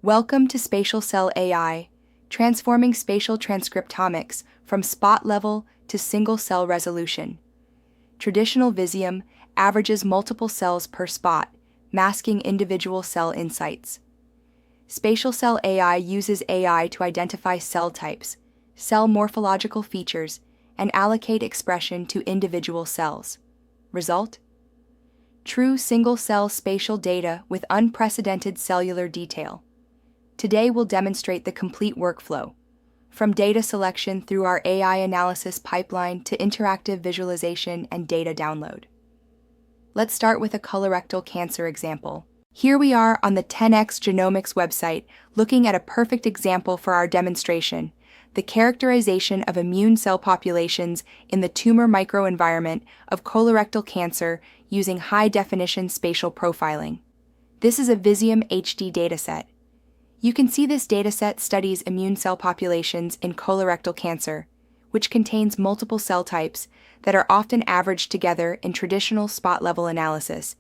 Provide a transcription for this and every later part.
Welcome to SpatialCell AI, transforming spatial transcriptomics from spot level to single-cell resolution. Traditional Visium averages multiple cells per spot, masking individual cell insights. SpatialCell AI uses AI to identify cell types, cell morphological features, and allocate expression to individual cells. Result? True single-cell spatial data with unprecedented cellular detail. Today we'll demonstrate the complete workflow, from data selection through our AI analysis pipeline to interactive visualization and data download. Let's start with a colorectal cancer example. Here we are on the 10x Genomics website, looking at a perfect example for our demonstration: the characterization of immune cell populations in the tumor microenvironment of colorectal cancer using high-definition spatial profiling. This is a Visium HD dataset. You can see this dataset studies immune cell populations in colorectal cancer, which contains multiple cell types that are often averaged together in traditional spot-level analysis,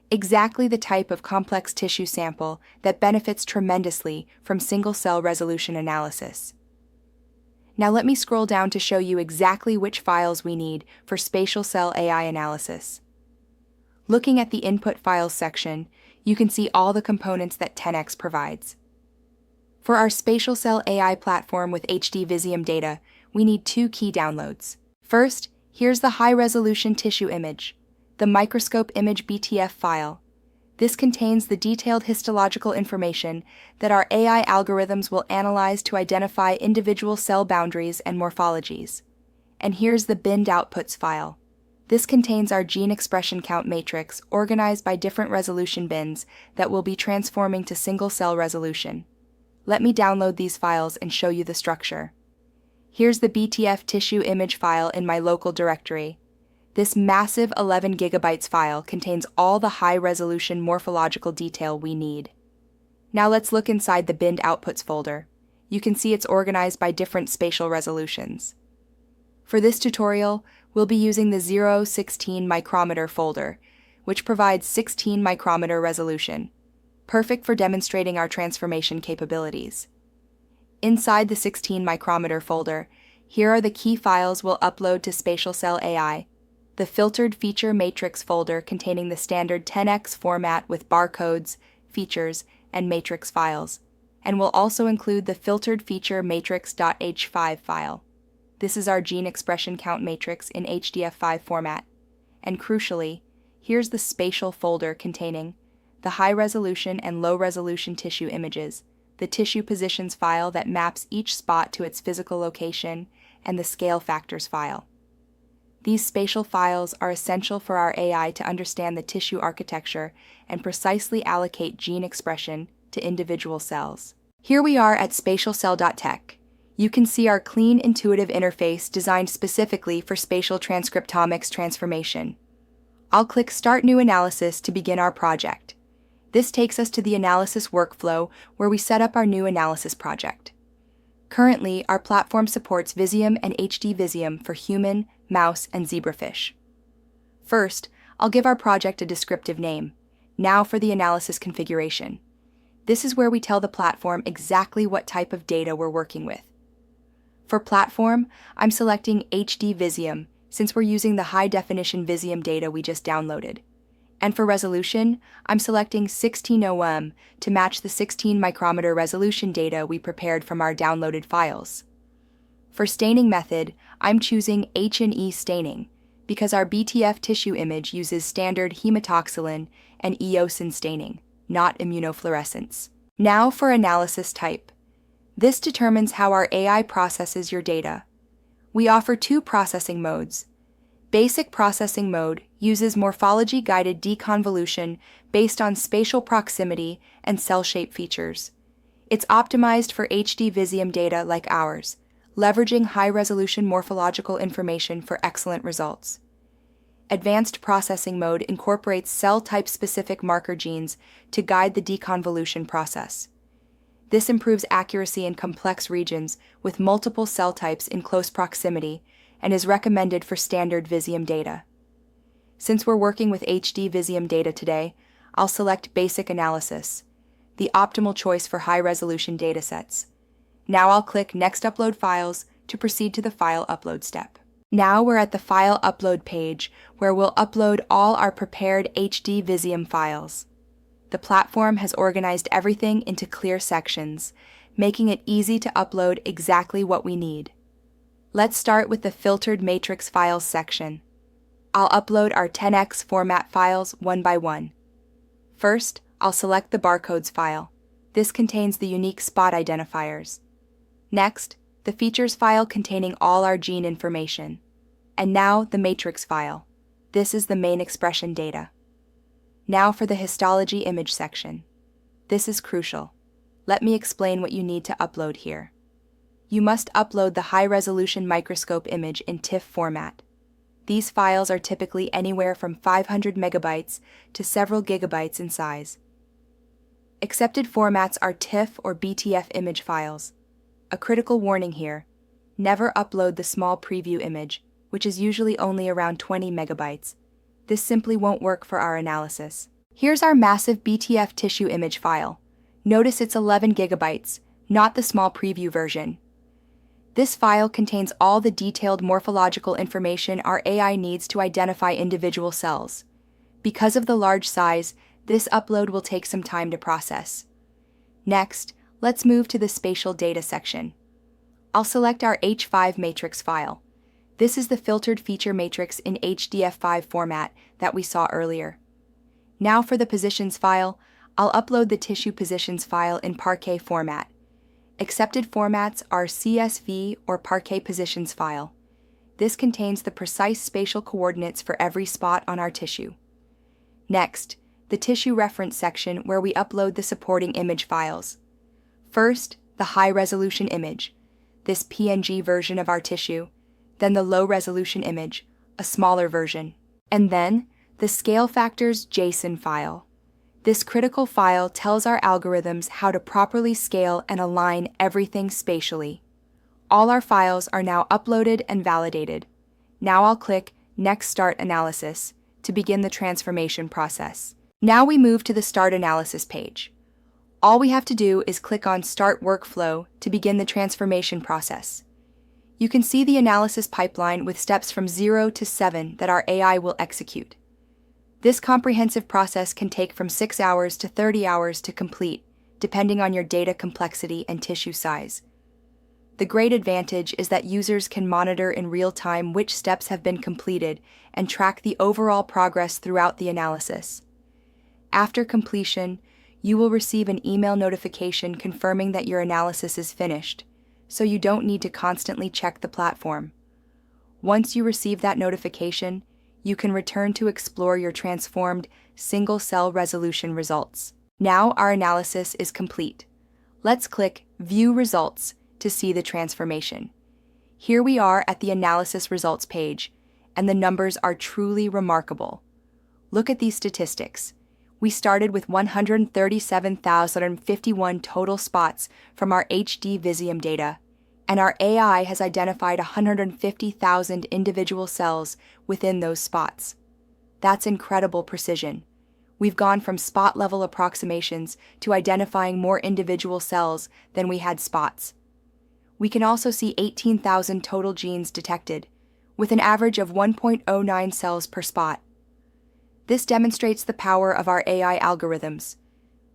exactly the type of complex tissue sample that benefits tremendously from single-cell resolution analysis. Now let me scroll down to show you exactly which files we need for SpatialCell AI analysis. Looking at the Input Files section, you can see all the components that 10x provides. For our SpatialCell AI platform with HD Visium data, we need two key downloads. First, here's the high-resolution tissue image, the microscope image BTF file. This contains the detailed histological information that our AI algorithms will analyze to identify individual cell boundaries and morphologies. And here's the binned outputs file. This contains our gene expression count matrix organized by different resolution bins that will be transforming to single-cell resolution. Let me download these files and show you the structure. Here's the BTF tissue image file in my local directory. This massive 11 gigabytes file contains all the high-resolution morphological detail we need. Now let's look inside the binned outputs folder. You can see it's organized by different spatial resolutions. For this tutorial, we'll be using the 016 micrometer folder, which provides 16 micrometer resolution, perfect for demonstrating our transformation capabilities. Inside the 16 micrometer folder, here are the key files we'll upload to SpatialCell AI. The filtered feature matrix folder containing the standard 10x format with barcodes, features, and matrix files, and will also include the filtered feature matrix.h5 file. This is our gene expression count matrix in HDF5 format. And crucially, here's the spatial folder containing the high-resolution and low-resolution tissue images, the tissue positions file that maps each spot to its physical location, and the scale factors file. These spatial files are essential for our AI to understand the tissue architecture and precisely allocate gene expression to individual cells. Here we are at SpatialCell.tech. You can see our clean, intuitive interface designed specifically for spatial transcriptomics transformation. I'll click Start New Analysis to begin our project. This takes us to the analysis workflow where we set up our new analysis project. Currently, our platform supports Visium and HD Visium for human, mouse, and zebrafish. First, I'll give our project a descriptive name. Now for the analysis configuration. This is where we tell the platform exactly what type of data we're working with. For platform, I'm selecting HD Visium since we're using the high-definition Visium data we just downloaded. And for resolution, I'm selecting 16:0 to match the 16 micrometer resolution data we prepared from our downloaded files. For staining method, I'm choosing H&E staining because our BTF tissue image uses standard hematoxylin and eosin staining, not immunofluorescence. Now for analysis type. This determines how our AI processes your data. We offer two processing modes. Basic processing mode uses morphology-guided deconvolution based on spatial proximity and cell shape features. It's optimized for HD Visium data like ours, leveraging high-resolution morphological information for excellent results. Advanced processing mode incorporates cell-type-specific marker genes to guide the deconvolution process. This improves accuracy in complex regions with multiple cell types in close proximity and is recommended for standard Visium data. Since we're working with HD Visium data today, I'll select Basic Analysis. the optimal choice for high-resolution datasets. Now I'll click Next Upload Files to proceed to the file upload step. Now we're at the file upload page where we'll upload all our prepared HD Visium files. The platform has organized everything into clear sections, making it easy to upload exactly what we need. Let's start with the Filtered Matrix Files section. I'll upload our 10x format files one by one. First, I'll select the barcodes file. This contains the unique spot identifiers. Next, the features file containing all our gene information. And now the matrix file. This is the main expression data. Now for the histology image section. This is crucial. Let me explain what you need to upload here. You must upload the high-resolution microscope image in TIFF format. These files are typically anywhere from 500 megabytes to several gigabytes in size. Accepted formats are TIFF or BTF image files. A critical warning here: never upload the small preview image, which is usually only around 20 megabytes. This simply won't work for our analysis. Here's our massive BTF tissue image file. Notice it's 11 gigabytes, not the small preview version. This file contains all the detailed morphological information our AI needs to identify individual cells. Because of the large size, this upload will take some time to process. Next, let's move to the spatial data section. I'll select our H5 matrix file. This is the filtered feature matrix in HDF5 format that we saw earlier. Now for the positions file, I'll upload the tissue positions file in Parquet format. Accepted formats are CSV or Parquet positions file. This contains the precise spatial coordinates for every spot on our tissue. Next, the tissue reference section where we upload the supporting image files. First, the high-resolution image, this PNG version of our tissue, then the low-resolution image, a smaller version, and then the scale factors JSON file. This critical file tells our algorithms how to properly scale and align everything spatially. All our files are now uploaded and validated. Now I'll click Next Start Analysis to begin the transformation process. Now we move to the Start Analysis page. All we have to do is click on Start Workflow to begin the transformation process. You can see the analysis pipeline with steps from 0 to 7 that our AI will execute. This comprehensive process can take from 6 hours to 30 hours to complete, depending on your data complexity and tissue size. The great advantage is that users can monitor in real time which steps have been completed and track the overall progress throughout the analysis. After completion, you will receive an email notification confirming that your analysis is finished, so you don't need to constantly check the platform. Once you receive that notification, you can return to explore your transformed single-cell resolution results. Now our analysis is complete. Let's click View Results to see the transformation. Here we are at the analysis results page, and the numbers are truly remarkable. Look at these statistics. We started with 137,051 total spots from our HD Visium data, and our AI has identified 150,000 individual cells within those spots. That's incredible precision. We've gone from spot-level approximations to identifying more individual cells than we had spots. We can also see 18,000 total genes detected, with an average of 1.09 cells per spot. This demonstrates the power of our AI algorithms.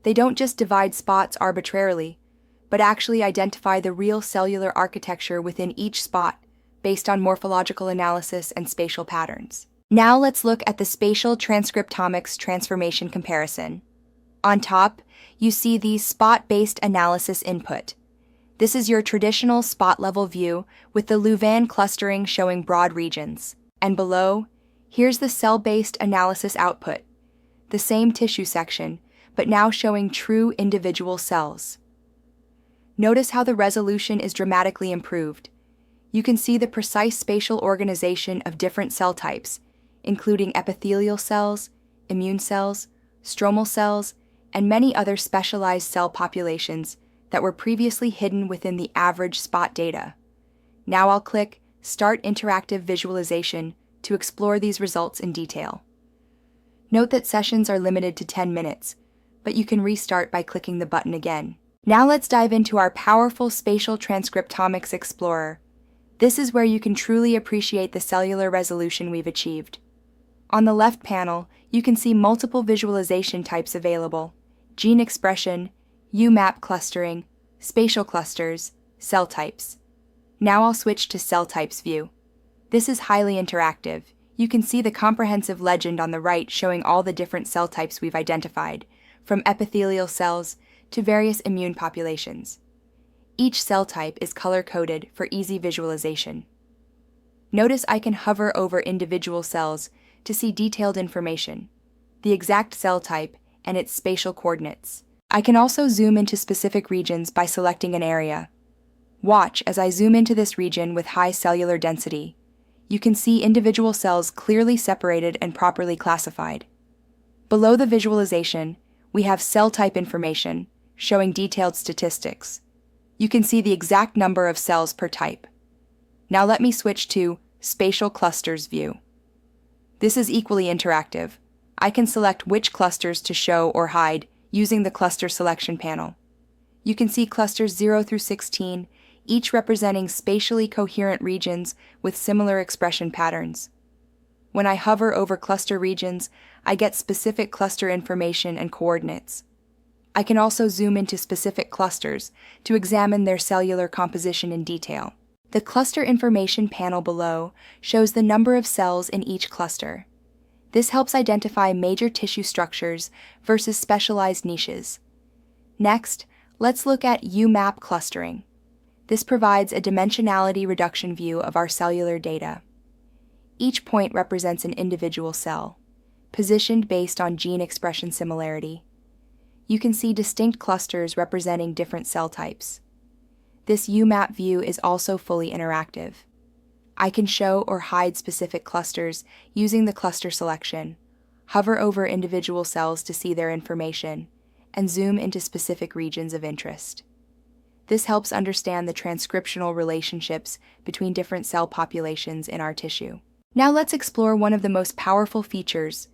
They don't just divide spots arbitrarily, but actually identify the real cellular architecture within each spot based on morphological analysis and spatial patterns. Now let's look at the Spatial Transcriptomics transformation comparison. On top, you see the spot-based analysis input. This is your traditional spot-level view with the Louvain clustering showing broad regions. And below, here's the cell-based analysis output, the same tissue section, but now showing true individual cells. Notice how the resolution is dramatically improved. You can see the precise spatial organization of different cell types, including epithelial cells, immune cells, stromal cells, and many other specialized cell populations that were previously hidden within the average spot data. Now I'll click Start Interactive Visualization to explore these results in detail. Note that sessions are limited to 10 minutes, but you can restart by clicking the button again. Now let's dive into our powerful Spatial Transcriptomics Explorer. This is where you can truly appreciate the cellular resolution we've achieved. On the left panel, you can see multiple visualization types available: gene expression, UMAP clustering, spatial clusters, cell types. Now I'll switch to cell types view. This is highly interactive. You can see the comprehensive legend on the right showing all the different cell types we've identified, from epithelial cells to various immune populations. Each cell type is color-coded for easy visualization. Notice I can hover over individual cells to see detailed information, the exact cell type, and its spatial coordinates. I can also zoom into specific regions by selecting an area. Watch as I zoom into this region with high cellular density. You can see individual cells clearly separated and properly classified. Below the visualization, we have cell type information, showing detailed statistics. You can see the exact number of cells per type. Now let me switch to Spatial Clusters view. This is equally interactive. I can select which clusters to show or hide using the cluster selection panel. You can see clusters 0 through 16, each representing spatially coherent regions with similar expression patterns. When I hover over cluster regions, I get specific cluster information and coordinates. I can also zoom into specific clusters to examine their cellular composition in detail. The cluster information panel below shows the number of cells in each cluster. This helps identify major tissue structures versus specialized niches. Next, let's look at UMAP clustering. This provides a dimensionality reduction view of our cellular data. Each point represents an individual cell, positioned based on gene expression similarity. You can see distinct clusters representing different cell types. This UMAP view is also fully interactive. I can show or hide specific clusters using the cluster selection, hover over individual cells to see their information, and zoom into specific regions of interest. This helps understand the transcriptional relationships between different cell populations in our tissue. Now let's explore one of the most powerful features,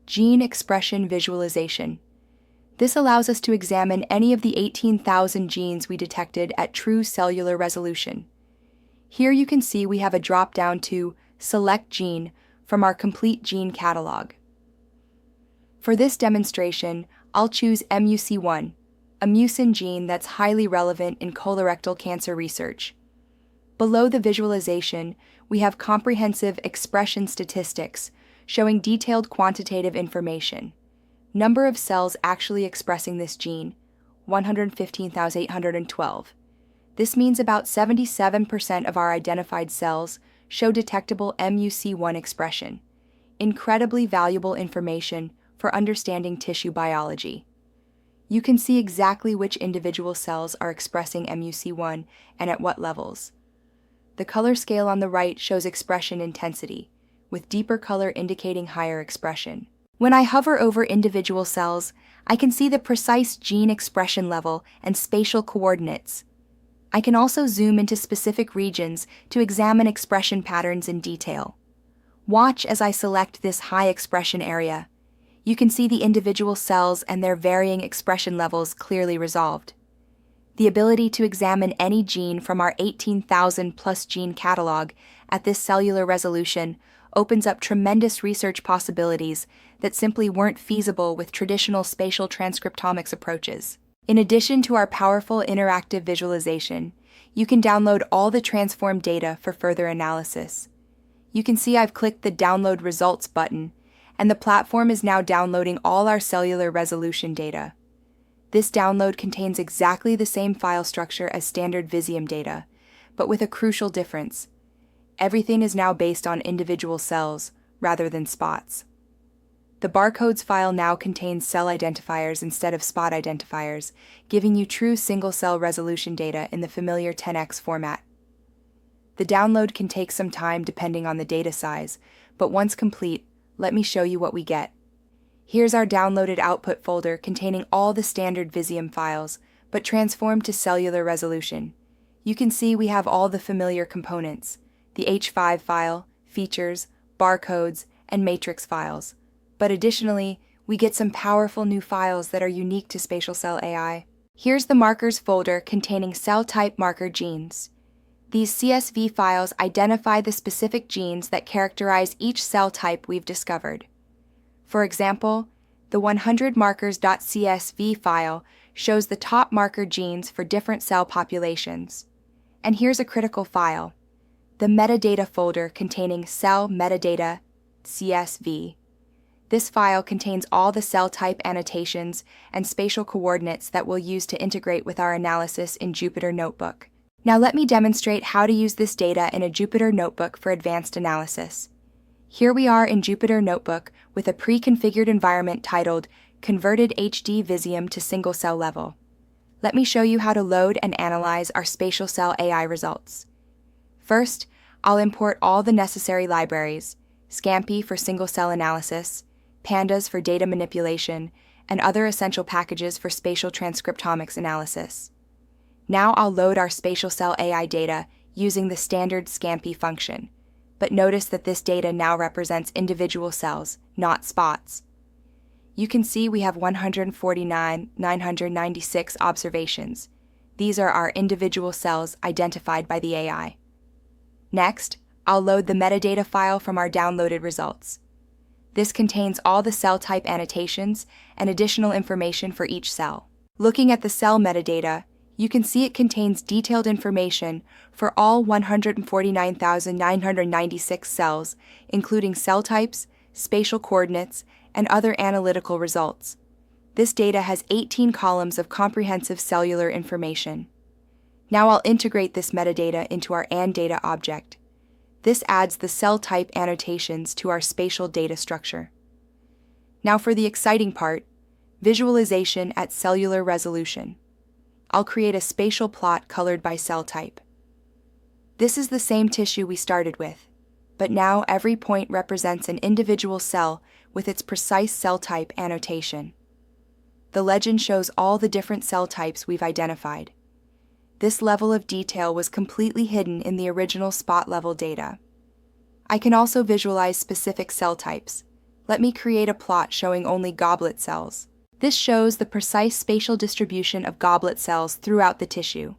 gene expression visualization. This allows us to examine any of the 18,000 genes we detected at true cellular resolution. Here you can see we have a drop-down to Select Gene from our complete gene catalog. For this demonstration, I'll choose MUC1, a mucin gene that's highly relevant in colorectal cancer research. Below the visualization, we have comprehensive expression statistics showing detailed quantitative information. Number of cells actually expressing this gene, 115,812. This means about 77% of our identified cells show detectable MUC1 expression. Incredibly valuable information for understanding tissue biology. You can see exactly which individual cells are expressing MUC1 and at what levels. The color scale on the right shows expression intensity, with deeper color indicating higher expression. When I hover over individual cells, I can see the precise gene expression level and spatial coordinates. I can also zoom into specific regions to examine expression patterns in detail. Watch as I select this high expression area. You can see the individual cells and their varying expression levels clearly resolved. The ability to examine any gene from our 18,000 plus gene catalog at this cellular resolution opens up tremendous research possibilities that simply weren't feasible with traditional spatial transcriptomics approaches. In addition to our powerful interactive visualization, you can download all the transformed data for further analysis. You can see I've clicked the Download Results button, and the platform is now downloading all our cellular resolution data. This download contains exactly the same file structure as standard Visium data, but with a crucial difference. Everything is now based on individual cells, rather than spots. The barcodes file now contains cell identifiers instead of spot identifiers, giving you true single-cell resolution data in the familiar 10x format. The download can take some time depending on the data size, but once complete, let me show you what we get. Here's our downloaded output folder containing all the standard Visium files, but transformed to cellular resolution. You can see we have all the familiar components: the H5 file, features, barcodes, and matrix files. But additionally, we get some powerful new files that are unique to SpatialCell AI. Here's the markers folder containing cell type marker genes. These CSV files identify the specific genes that characterize each cell type we've discovered. For example, the 100markers.csv file shows the top marker genes for different cell populations. And here's a critical file, the metadata folder containing cell metadata CSV. This file contains all the cell type annotations and spatial coordinates that we'll use to integrate with our analysis in Jupyter Notebook. Now let me demonstrate how to use this data in a Jupyter Notebook for advanced analysis. Here we are in Jupyter Notebook with a pre-configured environment titled Converted HD Visium to Single Cell Level. Let me show you how to load and analyze our SpatialCell AI results. First, I'll import all the necessary libraries, Scampi for single-cell analysis, Pandas for data manipulation, and other essential packages for spatial transcriptomics analysis. Now I'll load our SpatialCell AI data using the standard Scampi function, but notice that this data now represents individual cells, not spots. You can see we have 149,996 observations. These are our individual cells identified by the AI. Next, I'll load the metadata file from our downloaded results. This contains all the cell type annotations and additional information for each cell. Looking at the cell metadata, you can see it contains detailed information for all 149,996 cells, including cell types, spatial coordinates, and other analytical results. This data has 18 columns of comprehensive cellular information. Now I'll integrate this metadata into our AND-data object. This adds the cell type annotations to our spatial data structure. Now for the exciting part, visualization at cellular resolution. I'll create a spatial plot colored by cell type. This is the same tissue we started with, but now every point represents an individual cell with its precise cell type annotation. The legend shows all the different cell types we've identified. This level of detail was completely hidden in the original spot-level data. I can also visualize specific cell types. Let me create a plot showing only goblet cells. This shows the precise spatial distribution of goblet cells throughout the tissue.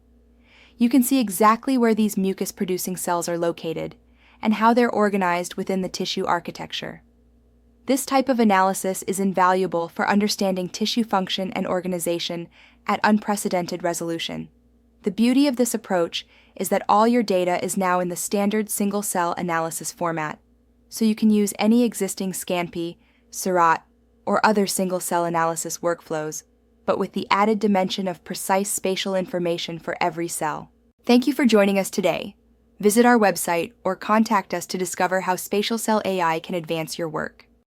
You can see exactly where these mucus-producing cells are located and how they're organized within the tissue architecture. This type of analysis is invaluable for understanding tissue function and organization at unprecedented resolution. The beauty of this approach is that all your data is now in the standard single-cell analysis format, so you can use any existing Scampi, Seurat, or other single-cell analysis workflows, but with the added dimension of precise spatial information for every cell. Thank you for joining us today. Visit our website or contact us to discover how SpatialCell AI can advance your work.